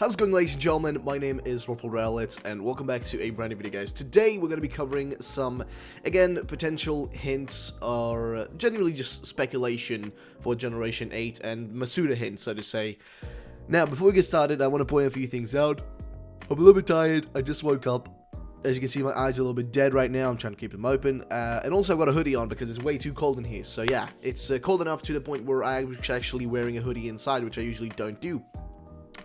How's it going, ladies and gentlemen? My name is RuffledRowlit, and welcome back to a brand new video, guys. Today, we're going to be covering some, again, potential hints, or generally just speculation for Generation 8, and Masuda hints, so to say. Now, before we get started, I want to point a few things out. I'm a little bit tired. I just woke up. As you can see, my eyes are a little bit dead right now. I'm trying to keep them open. And also, I've got a hoodie on because it's way too cold in here. So, yeah, it's cold enough to the point where I'm actually wearing a hoodie inside, which I usually don't do.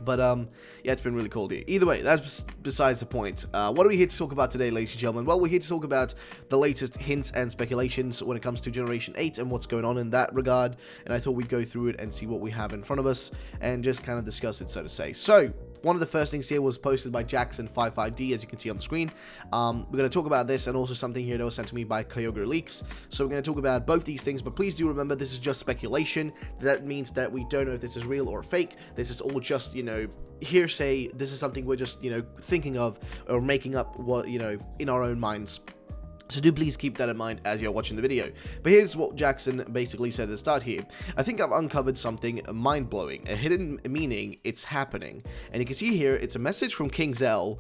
But, yeah, it's been really cold here. Either way, that's besides the point. What are we here to talk about today, ladies and gentlemen? Well, we're here to talk about the latest hints and speculations when it comes to Generation 8 and what's going on in that regard. And I thought we'd go through it and see what we have in front of us and just kind of discuss it, so to say. So, one of the first things here was posted by Jackson55D, as you can see on the screen. We're going to talk about this and also something here that was sent to me by Kyogre Leaks. So we're going to talk about both these things, but please do remember this is just speculation. That means that we don't know if this is real or fake. This is all just, you know, hearsay. This is something we're just, you know, thinking of or making up, what, you know, in our own minds. So do please keep that in mind as you're watching the video. But here's what Jackson basically said at the start here. I think I've uncovered something mind-blowing, a hidden meaning. It's happening. And you can see here, it's a message from King Zell,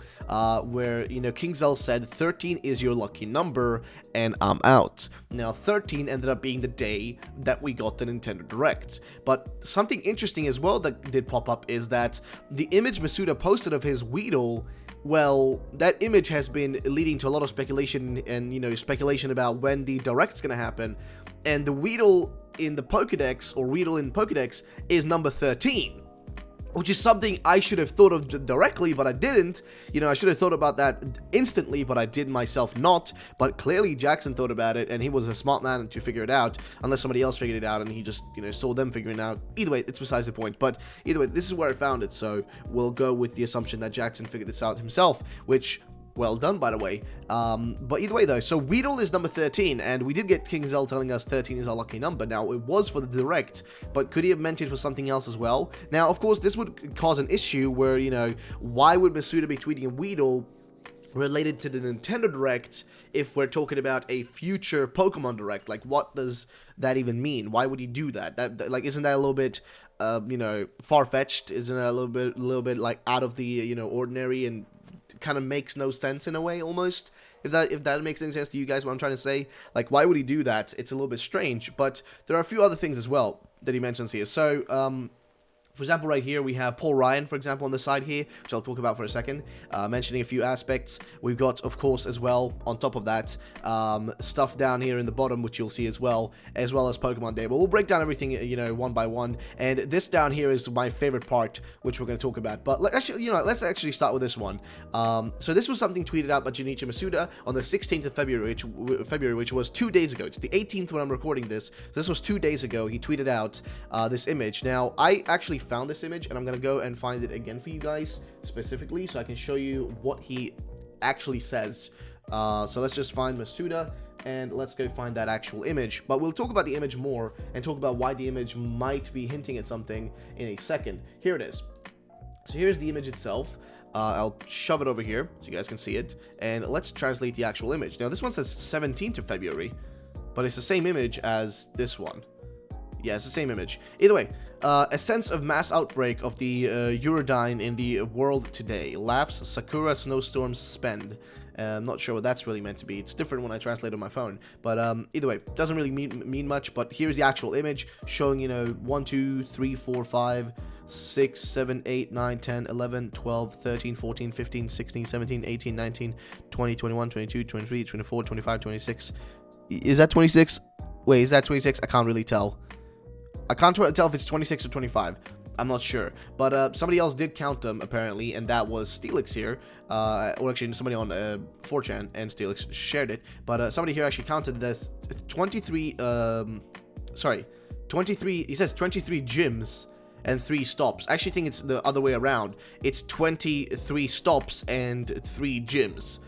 where, you know, King Zell said 13 is your lucky number, and I'm out. Now, 13 ended up being the day that we got the Nintendo Direct. But something interesting as well that did pop up is that the image Masuda posted of his Weedle, well, that image has been leading to a lot of speculation and, you know, speculation about when the Direct's gonna happen. And the Weedle in the Pokedex, or Weedle in Pokedex, is number 13. Which is something I should have thought of directly, but I didn't. You know, I should have thought about that instantly, but I did myself not. But clearly Jackson thought about it, and he was a smart man to figure it out. Unless somebody else figured it out, and he just, you know, saw them figuring it out. Either way, it's besides the point. But either way, this is where I found it, so we'll go with the assumption that Jackson figured this out himself, which... well done, by the way. But either way, though, so Weedle is number 13, and we did get King Zell telling us 13 is our lucky number. Now, it was for the Direct, but could he have meant it for something else as well? Now, of course, this would cause an issue where, you know, why would Masuda be tweeting a Weedle related to the Nintendo Direct if we're talking about a future Pokemon Direct? Like, what does that even mean? Why would he do that? Like, isn't that a little bit... you know, far-fetched? Isn't it a little bit like out of the, you know, ordinary, and kind of makes no sense in a way, almost? If that makes any sense to you guys, what I'm trying to say? Like, why would he do that? It's a little bit strange, but there are a few other things as well that he mentions here. So, for example, right here, we have Paul Ryan, for example, on the side here, which I'll talk about for a second, mentioning a few aspects. We've got, of course, as well, on top of that, stuff down here in the bottom, which you'll see as well as Pokemon Day. But we'll break down everything, you know, one by one. And this down here is my favorite part, which we're going to talk about. But actually, you know, let's actually start with this one. So this was something tweeted out by Junichi Masuda on the 16th of February, which was 2 days ago. It's the 18th when I'm recording this. So this was 2 days ago. He tweeted out this image. Now, I actually found this image, and I'm gonna go and find it again for you guys specifically so I can show you what he actually says. So let's just find Masuda and let's go find that actual image, but we'll talk about the image more and talk about why the image might be hinting at something in a second. Here it is. So here's the image itself. I'll shove it over here so you guys can see it, and let's translate the actual image. Now, this one says 17th of February, but it's the same image as this one. Yeah, it's the same image. Either way, a sense of mass outbreak of the Uridine in the world today. Laughs, Sakura, snowstorms, spend. I'm not sure what that's really meant to be. It's different when I translate on my phone. But either way, doesn't really mean much. But here's the actual image showing, you know, 1, 2, 3, 4, 5, 6, 7, 8, 9, 10, 11, 12, 13, 14, 15, 16, 17, 18, 19, 20, 21, 22, 23, 24, 25, 26. Is that 26? Wait, is that 26? I can't really tell. I can't tell if it's 26 or 25. I'm not sure. But somebody else did count them, apparently, and that was Steelix here. Or actually, somebody on 4chan, and Steelix shared it. But somebody here actually counted this 23... sorry. 23... He says 23 gyms and 3 stops. I actually think it's the other way around. It's 23 stops and 3 gyms.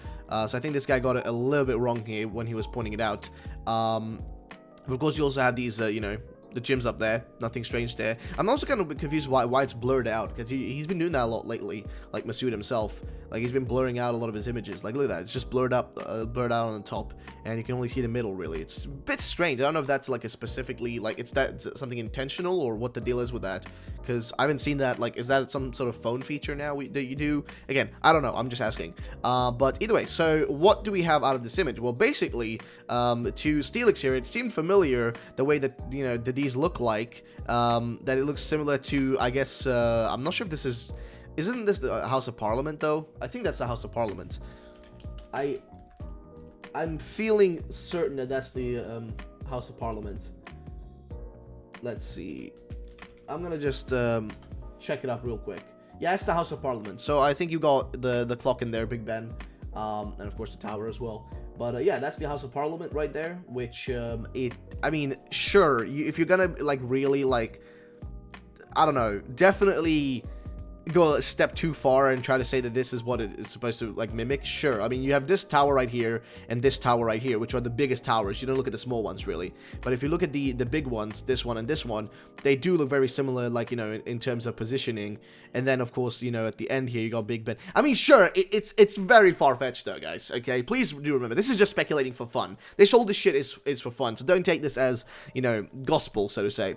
So I think this guy got it a little bit wrong here when he was pointing it out. Of course, you also have these, you know... The gym's up there. Nothing strange there. I'm also kind of confused why it's blurred out, because he's been doing that a lot lately, like Masuda himself. Like, he's been blurring out a lot of his images. Like, look at that. It's just blurred out on the top, and you can only see the middle, really. It's a bit strange. I don't know if that's, like, a specifically, like, it's something intentional, or what the deal is with that, because I haven't seen that. Like, is that some sort of phone feature now that you do? Again, I don't know. I'm just asking. But either way, so what do we have out of this image? Well, basically, to Steelix here, it seemed familiar, the way that, you know, that these look like, that it looks similar to, I guess, I'm not sure if this is... Isn't this the House of Parliament, though? I think that's the House of Parliament. I'm feeling certain that that's the House of Parliament. Let's see. I'm gonna just check it up real quick. Yeah, it's the House of Parliament. So I think you got the clock in there, Big Ben, and of course the tower as well. But yeah, that's the House of Parliament right there. Which I mean, sure, if you're gonna like really like, I don't know, definitely go a step too far and try to say that this is what it is supposed to like mimic, sure. I mean, you have this tower right here and this tower right here, which are the biggest towers. You don't look at the small ones really, but if you look at the big ones, this one and this one, they do look very similar, like, you know, in terms of positioning. And then of course, you know, at the end here you got Big Ben. I mean, sure, it's very far-fetched though, guys. Okay, please do remember, this is just speculating for fun. All this shit is for fun, so don't take this as, you know, gospel, so to say.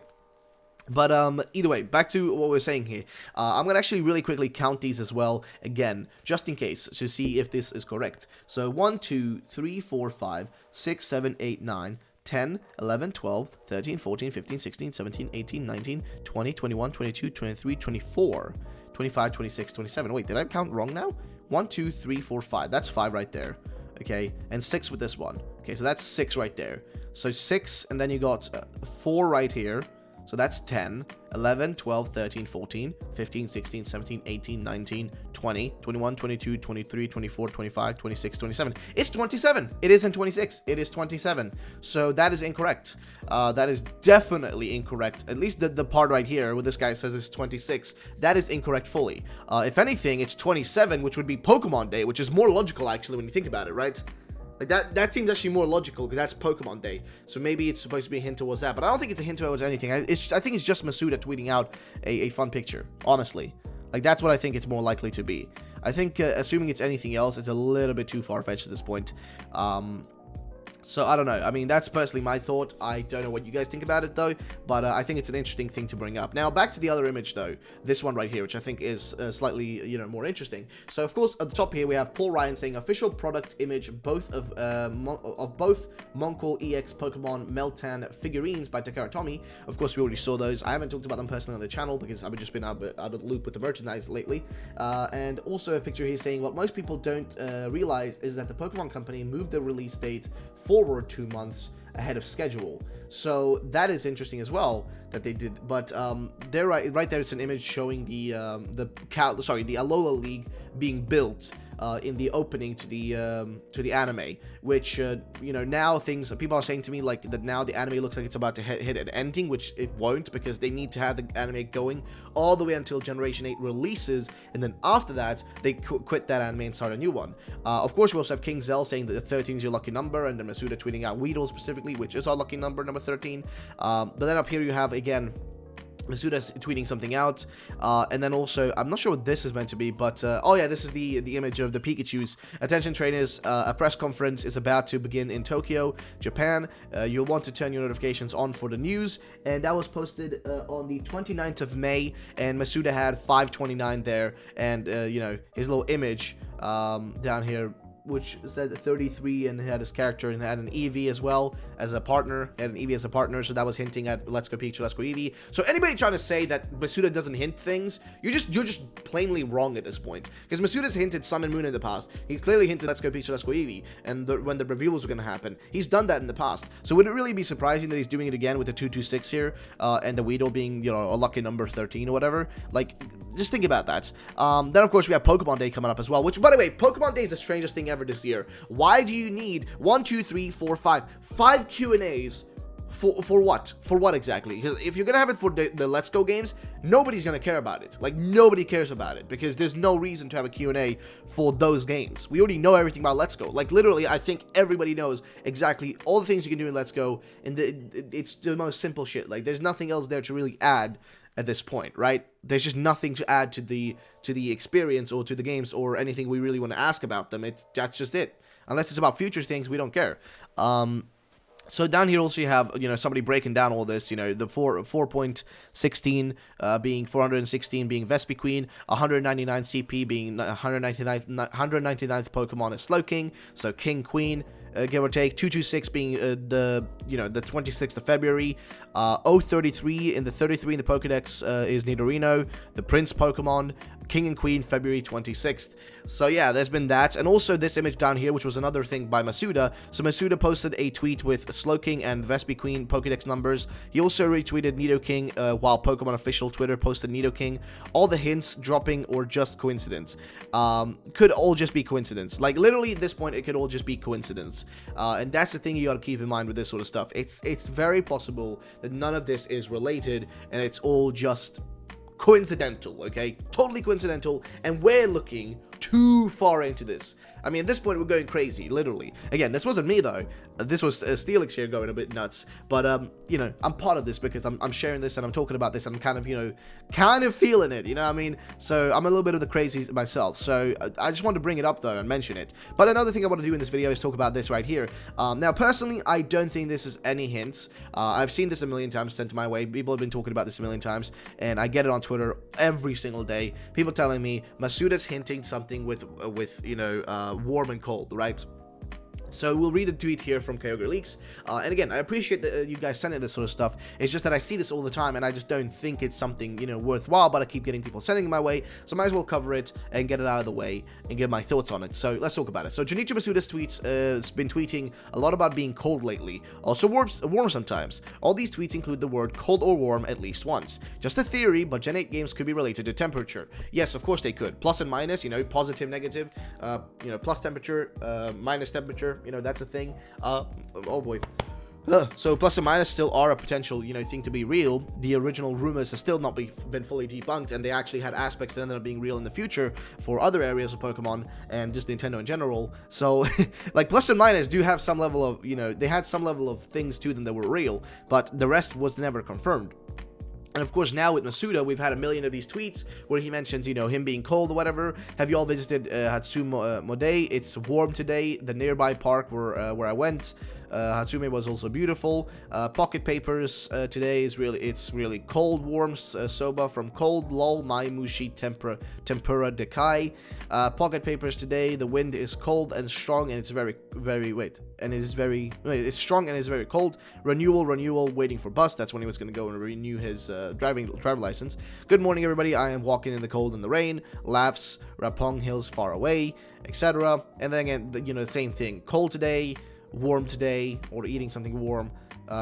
But either way, back to what we're saying here. I'm gonna actually really quickly count these as well again, just in case, to see if this is correct. So 1, 2, 3, 4, 5, 6, 7, 8, 9, 10, 11, 12, 13, 14, 15, 16, 17, 18, 19, 20, 21, 22, 23, 24, 25, 26, 27. Wait, did I count wrong now? 1, 2, 3, 4, 5. That's 5 right there. Okay, and 6 with this one. Okay, so that's 6 right there. So 6, and then you got 4 right here. So that's 10, 11, 12, 13, 14, 15, 16, 17, 18, 19, 20, 21, 22, 23, 24, 25, 26, 27. It's 27. It isn't 26. It is 27. So that is incorrect. That is definitely incorrect. At least the part right here where this guy says it's 26, that is incorrect fully. If anything, it's 27, which would be Pokemon Day, which is more logical actually when you think about it, right? Like, that seems actually more logical, because that's Pokemon Day. So maybe it's supposed to be a hint towards that. But I don't think it's a hint towards anything. I think it's just Masuda tweeting out a fun picture, honestly. Like, that's what I think it's more likely to be. I think, assuming it's anything else, it's a little bit too far-fetched at this point. So, I don't know. I mean, that's personally my thought. I don't know what you guys think about it, though. But I think it's an interesting thing to bring up. Now, back to the other image, though. This one right here, which I think is slightly, you know, more interesting. So, of course, at the top here, we have Paul Ryan saying official product image both of both Moncal EX Pokemon Meltan figurines by Takara Tomy. Of course, we already saw those. I haven't talked about them personally on the channel because I've just been out of the loop with the merchandise lately. And also a picture here saying what most people don't realize is that the Pokemon Company moved the release date forward 2 months ahead of schedule. So that is interesting as well that they did. But there, right there, it's an image showing the Alola League being built in the opening to the anime, which you know, now people are saying to me like that now the anime looks like it's about to hit an ending, which it won't, because they need to have the anime going all the way until Generation 8 releases, and then after that they quit that anime and start a new one. Of course, we also have King Zell saying that the 13 is your lucky number, and then Masuda tweeting out Weedle specifically, which is our lucky number 13. But then up here you have again Masuda's tweeting something out, and then also, I'm not sure what this is meant to be, but, oh yeah, this is the image of the Pikachus. Attention trainers, a press conference is about to begin in Tokyo, Japan. You'll want to turn your notifications on for the news, and that was posted on the 29th of May, and Masuda had 529 there, and, you know, his little image down here, which said 33, and had his character and had an Eevee as well as a partner. Had an Eevee as a partner, so that was hinting at Let's Go Pikachu, Let's Go Eevee. So anybody trying to say that Masuda doesn't hint things, you're just plainly wrong at this point. Because Masuda's hinted Sun and Moon in the past. He's clearly hinted Let's Go Pikachu, Let's Go Eevee, and when the reveals were going to happen. He's done that in the past. So would it really be surprising that he's doing it again with the 226 here, and the Weedle being, you know, a lucky number 13 or whatever? Like, just think about that. Then, of course, we have Pokemon Day coming up as well, which, by the way, Pokemon Day is the strangest thing ever this year. Why do you need 5 Q&As For what? For what exactly? Because if you're gonna have it for the Let's Go games, nobody's gonna care about it. Like, nobody cares about it, because there's no reason to have a Q&A for those games. We already know everything about Let's Go. Like, literally, I think everybody knows exactly all the things you can do in Let's Go, and it's the most simple shit. Like, there's nothing else there to really add at this point, right? There's just nothing to add to the experience or to the games or anything we really want to ask about them. That's just it. Unless it's about future things, we don't care. So down here also you have, somebody breaking down all this, the 4.16 being 416 being Vespi Queen, 199 CP being 199th Pokemon is Slowking, so King Queen, give or take, 226 being the 26th of February, 033 in the 33 in the Pokedex is Nidorino, the Prince Pokemon, King and Queen, February 26th. So yeah, there's been that, and also this image down here, which was another thing by Masuda. So Masuda posted a tweet with Slowking and Vespi Queen Pokedex numbers. He also retweeted Nidoking, while Pokemon official Twitter posted Nidoking. All the hints dropping or just coincidence. Could all just be coincidence. Like, literally at this point, it could all just be coincidence. And that's the thing you gotta keep in mind with this sort of stuff. It's very possible that none of this is related, and it's all just coincidental, okay? Totally coincidental, and we're looking too far into this. I mean, at this point, we're going crazy, literally. Again, this wasn't me, though. This was Steelix here going a bit nuts. But, I'm part of this because I'm sharing this and I'm talking about this and I'm kind of, kind of feeling it, you know what I mean? So, I'm a little bit of the crazy myself. So, I just wanted to bring it up, though, and mention it. But another thing I want to do in this video is talk about this right here. Now, personally, I don't think this is any hints. I've seen this a million times sent to my way. People have been talking about this a million times. And I get it on Twitter every single day. People telling me Masuda's hinting something with warm and cold, right? So we'll read a tweet here from Kyogre Leaks, and again, I appreciate that you guys sending this sort of stuff. It's just that I see this all the time, and I just don't think it's something, worthwhile, but I keep getting people sending it my way, so I might as well cover it and get it out of the way and get my thoughts on it. So let's talk about it. So Junichi Masuda's tweets has been tweeting a lot about being cold lately, also warm sometimes. All these tweets include the word cold or warm at least once. Just a theory, but Gen 8 games could be related to temperature. Yes, of course they could. Plus and minus, positive, negative, plus temperature, minus temperature. That's a thing. Oh boy. So plus and minus still are a potential, thing to be real. The original rumors have still not been fully debunked, and they actually had aspects that ended up being real in the future for other areas of Pokemon and just Nintendo in general. So, like, plus and minus do have some level of, they had some level of things to them that were real, but the rest was never confirmed. And of course, now with Masuda, we've had a million of these tweets where he mentions, him being cold or whatever. Have you all visited Hatsume Modei? It's warm today. The nearby park where I went. Hatsume was also beautiful. Pocket papers today is really cold. Warm soba from cold. Lol mai mushi tempura dekai. Pocket papers today. The wind is cold and strong, and it's it's strong and it's very cold. Renewal. Waiting for bus. That's when he was going to go and renew his driver license. Good morning, everybody. I am walking in the cold and the rain. Laughs. Rapong Hills far away, etc. And then again, the same thing. Cold today. Warm today, or eating something warm.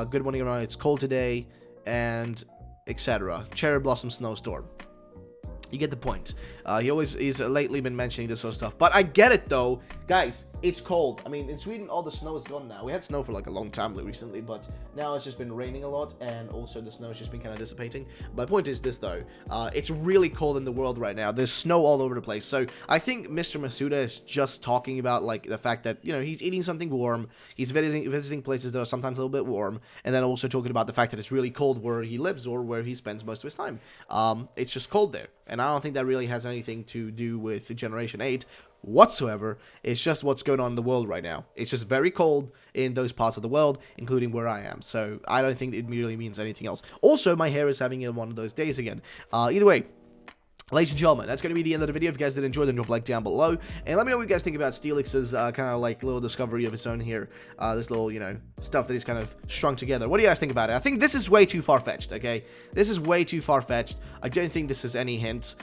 Good morning, everyone. It's cold today, and etc. Cherry blossom snowstorm. You get the point. He's lately been mentioning this sort of stuff, but I get it though, guys. It's cold. I mean, in Sweden, all the snow is gone now. We had snow for like a long time recently, but now it's just been raining a lot, and also the snow's just been kind of dissipating. My point is this though, it's really cold in the world right now. There's snow all over the place. So I think Mr. Masuda is just talking about like the fact that he's eating something warm. He's visiting places that are sometimes a little bit warm, and then also talking about the fact that it's really cold where he lives or where he spends most of his time. It's just cold there, and I don't think that really has anything to do with Generation 8 whatsoever. It's just what's going on in the world right now. It's just very cold in those parts of the world, including where I am. So I don't think it really means anything else. Also, my hair is having one of those days again. Either way, ladies and gentlemen, that's going to be the end of the video. If you guys did enjoy, then drop a like down below. And let me know what you guys think about Steelix's kind of like little discovery of his own here. This little, stuff that he's kind of strung together. What do you guys think about it? I think this is way too far-fetched, okay? This is way too far-fetched. I don't think this is any hint.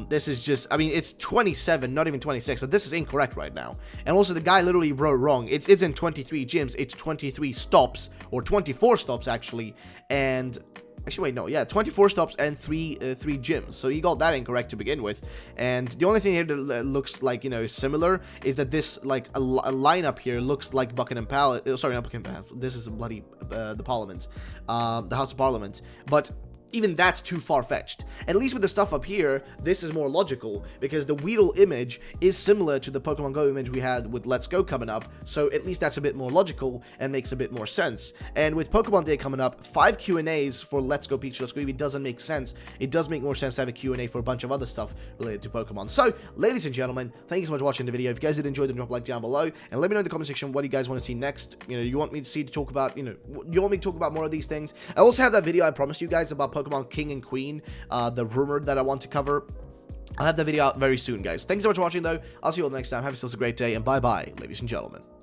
This is just, I mean, it's 27, not even 26, so this is incorrect right now. And also, the guy literally wrote wrong. It's in 23 gyms. It's 23 stops, or 24 stops, actually. And Actually, wait, no, yeah, 24 stops and three gyms. So he got that incorrect to begin with. And the only thing here that looks like, you know, similar is that this, like, a lineup here looks like Buckingham Palace. Sorry, not Buckingham Palace. This is bloody the Parliament, the House of Parliament. But even that's too far-fetched. At least with the stuff up here, this is more logical, because the Weedle image is similar to the Pokemon Go image we had with Let's Go coming up, so at least that's a bit more logical and makes a bit more sense. And with Pokemon Day coming up, 5 Q&As for Let's Go Pikachu, Let's Go Eevee doesn't make sense. It does make more sense to have a Q&A for a bunch of other stuff related to Pokemon. So, ladies and gentlemen, thank you so much for watching the video. If you guys did enjoy, then drop a like down below, and let me know in the comment section what you guys want to see next. You know, you want me to talk about, you know, you want me to talk about more of these things. I also have that video I promised you guys about Pokemon King and Queen, the rumor that I want to cover. I'll have that video out very soon, guys. Thanks so much for watching, though. I'll see you all next time. Have yourselves a great day, and bye-bye, ladies and gentlemen.